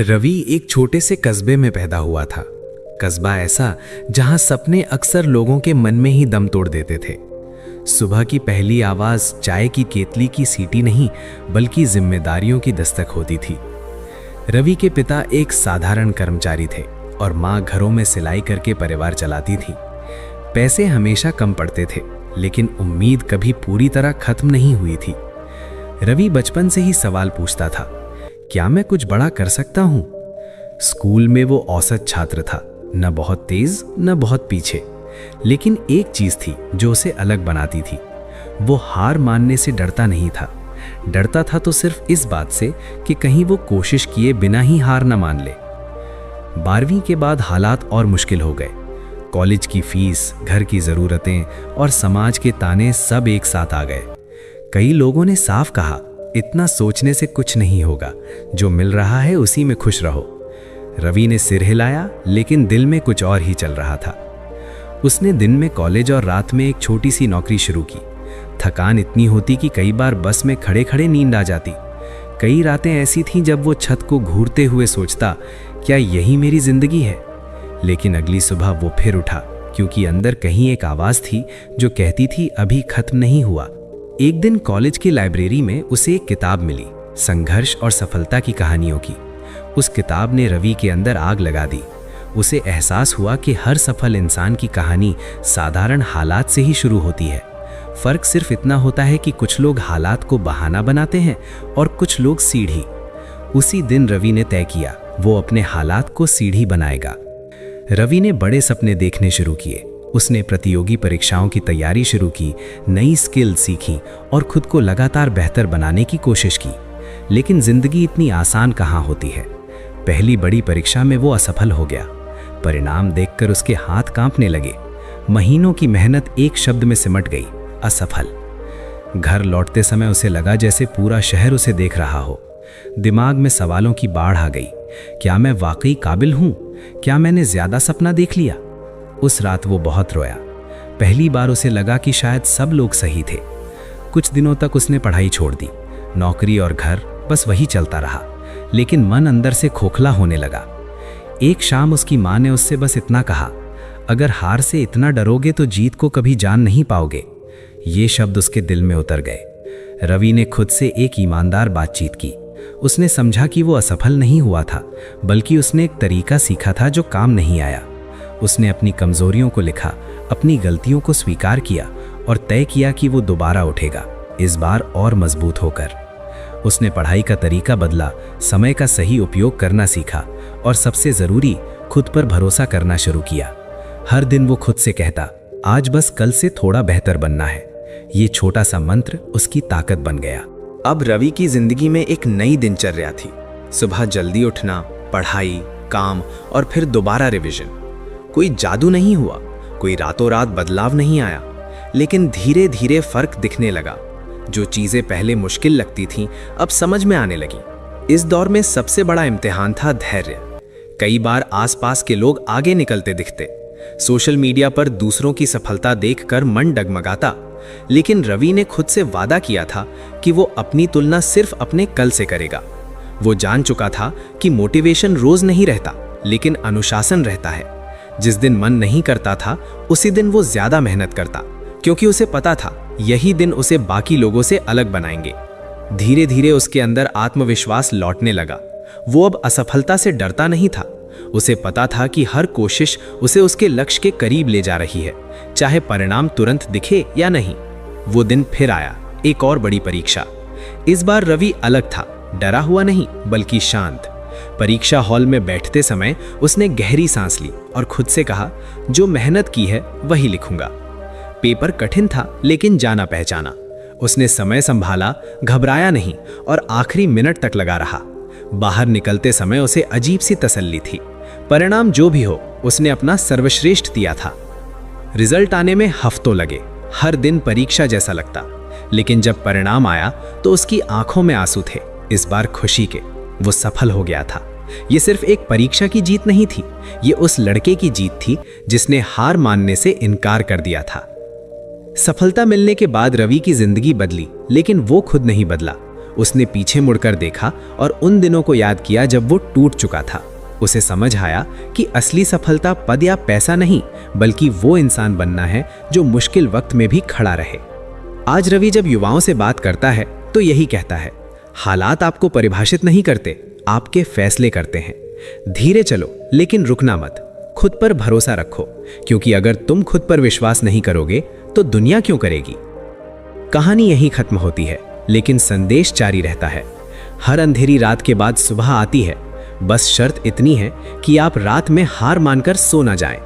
रवि एक छोटे से कस्बे में पैदा हुआ था। कस्बा ऐसा जहां सपने अक्सर लोगों के मन में ही दम तोड़ देते थे। सुबह की पहली आवाज चाय की केतली की सीटी नहीं बल्कि जिम्मेदारियों की दस्तक होती थी। रवि के पिता एक साधारण कर्मचारी थे और माँ घरों में सिलाई करके परिवार चलाती थी। पैसे हमेशा कम पड़ते थे, लेकिन उम्मीद कभी पूरी तरह खत्म नहीं हुई थी। रवि बचपन से ही सवाल पूछता था, क्या मैं कुछ बड़ा कर सकता हूं? स्कूल में वो औसत छात्र था, न बहुत तेज न बहुत पीछे, लेकिन एक चीज थी जो उसे अलग बनाती थी। वो हार मानने से डरता नहीं था। डरता था तो सिर्फ इस बात से कि कहीं वो कोशिश किए बिना ही हार न मान ले। 12वीं के बाद हालात और मुश्किल हो गए। कॉलेज की फीस, घर की जरूरतें और समाज के ताने सब एक साथ आ गए। कई लोगों ने साफ कहा, इतना सोचने से कुछ नहीं होगा, जो मिल रहा है उसी में खुश रहो। रवि ने सिर हिलाया, लेकिन दिल में कुछ और ही चल रहा था। उसने दिन में कॉलेज और रात में एक छोटी सी नौकरी शुरू की। थकान इतनी होती कि कई बार बस में खड़े खड़े नींद आ जाती। कई रातें ऐसी थीं जब वो छत को घूरते हुए सोचता, क्या यही मेरी जिंदगी है? लेकिन अगली सुबह वो फिर उठा, क्योंकि अंदर कहीं एक आवाज थी जो कहती थी अभी खत्म नहीं हुआ। एक दिन कॉलेज की लाइब्रेरी में उसे एक किताब मिली, संघर्ष और सफलता की कहानियों की। उस किताब ने रवि के अंदर आग लगा दी। उसे एहसास हुआ कि हर सफल इंसान की कहानी साधारण हालात से ही शुरू होती है। फर्क सिर्फ इतना होता है कि कुछ लोग हालात को बहाना बनाते हैं और कुछ लोग सीढ़ी। उसी दिन रवि ने तय किया, वो अपने हालात को सीढ़ी बनाएगा। रवि ने बड़े सपने देखने शुरू किए। उसने प्रतियोगी परीक्षाओं की तैयारी शुरू की, नई स्किल सीखी और खुद को लगातार बेहतर बनाने की कोशिश की। लेकिन जिंदगी इतनी आसान कहाँ होती है। पहली बड़ी परीक्षा में वो असफल हो गया। परिणाम देखकर उसके हाथ कांपने लगे। महीनों की मेहनत एक शब्द में सिमट गई, असफल। घर लौटते समय उसे लगा जैसे पूरा शहर उसे देख रहा हो। दिमाग में सवालों की बाढ़ आ गई। क्या मैं वाकई काबिल हूं? क्या मैंने ज्यादा सपना देख लिया? उस रात वो बहुत रोया। पहली बार उसे लगा कि शायद सब लोग सही थे। कुछ दिनों तक उसने पढ़ाई छोड़ दी। नौकरी और घर, बस वही चलता रहा। लेकिन मन अंदर से खोखला होने लगा। एक शाम उसकी माँ ने उससे बस इतना कहा, अगर हार से इतना डरोगे तो जीत को कभी जान नहीं पाओगे। ये शब्द उसके दिल में उतर गए। रवि ने खुद से एक ईमानदार बातचीत की। उसने समझा कि वो असफल नहीं हुआ था, बल्कि उसने एक तरीका सीखा था जो काम नहीं आया। उसने अपनी कमजोरियों को लिखा, अपनी गलतियों को स्वीकार किया और तय किया कि वो दोबारा उठेगा, इस बार और मजबूत होकर। उसने पढ़ाई का तरीका बदला, समय का सही उपयोग करना सीखा और सबसे जरूरी, खुद पर भरोसा करना शुरू किया। हर दिन वो खुद से कहता, आज बस कल से थोड़ा बेहतर बनना है। ये छोटा सा मंत्र उसकी ताकत बन गया। अब रवि की जिंदगी में एक नई दिनचर्या थी। सुबह जल्दी उठना, पढ़ाई, काम और फिर दोबारा रिवीजन। कोई जादू नहीं हुआ, कोई रातों रात बदलाव नहीं आया, लेकिन धीरे धीरे फर्क दिखने लगा। जो चीजें पहले मुश्किल लगती थीं, अब समझ में आने लगी। इस दौर में सबसे बड़ा इम्तिहान था धैर्य। कई बार आसपास के लोग आगे निकलते दिखते। सोशल मीडिया पर दूसरों की सफलता देखकर मन डगमगाता, लेकिन रवि ने खुद से वादा किया था कि वो अपनी तुलना सिर्फ अपने कल से करेगा। वो जान चुका था कि मोटिवेशन रोज नहीं रहता, लेकिन अनुशासन रहता है। जिस दिन मन नहीं करता था, उसी दिन वो ज्यादा मेहनत करता, क्योंकि उसे पता था यही दिन उसे बाकी लोगों से अलग बनाएंगे। धीरे धीरे उसके अंदर आत्मविश्वास लौटने लगा। वो अब असफलता से डरता नहीं था। उसे पता था कि हर कोशिश उसे उसके लक्ष्य के करीब ले जा रही है, चाहे परिणाम तुरंत दिखे या नहीं। वो दिन फिर आया, एक और बड़ी परीक्षा। इस बार रवि अलग था, डरा हुआ नहीं बल्कि शांत। परीक्षा हॉल में बैठते समय उसने गहरी सांस ली और खुद से कहा, जो मेहनत की है वही लिखूंगा। पेपर कठिन था, लेकिन जाना पहचाना। उसने समय संभाला, घबराया नहीं और आखिरी मिनट तक लगा रहा। बाहर निकलते समय उसे अजीब सी तसल्ली थी। परिणाम जो भी हो, उसने अपना सर्वश्रेष्ठ दिया था। रिजल्ट आने में हफ्तों लगे। हर दिन परीक्षा जैसा लगता, लेकिन जब परिणाम आया तो उसकी आंखों में आंसू थे, इस बार खुशी के। वो सफल हो गया था। ये सिर्फ एक परीक्षा की जीत नहीं थी, ये उस लड़के की जीत थी जिसने हार मानने से इनकार कर दिया था। सफलता मिलने के बाद रवि की जिंदगी बदली, लेकिन वो खुद नहीं बदला। उसने पीछे मुड़कर देखा और उन दिनों को याद किया जब वो टूट चुका था। उसे समझ आया कि असली सफलता पद या पैसा नहीं, बल्कि वो इंसान बनना है जो मुश्किल वक्त में भी खड़ा रहे। आज रवि जब युवाओं से बात करता है तो यही कहता है, हालात आपको परिभाषित नहीं करते, आपके फैसले करते हैं। धीरे चलो लेकिन रुकना मत, खुद पर भरोसा रखो, क्योंकि अगर तुम खुद पर विश्वास नहीं करोगे तो दुनिया क्यों करेगी। कहानी यहीं खत्म होती है, लेकिन संदेश जारी रहता है। हर अंधेरी रात के बाद सुबह आती है, बस शर्त इतनी है कि आप रात में हार मानकर सो ना जाएं।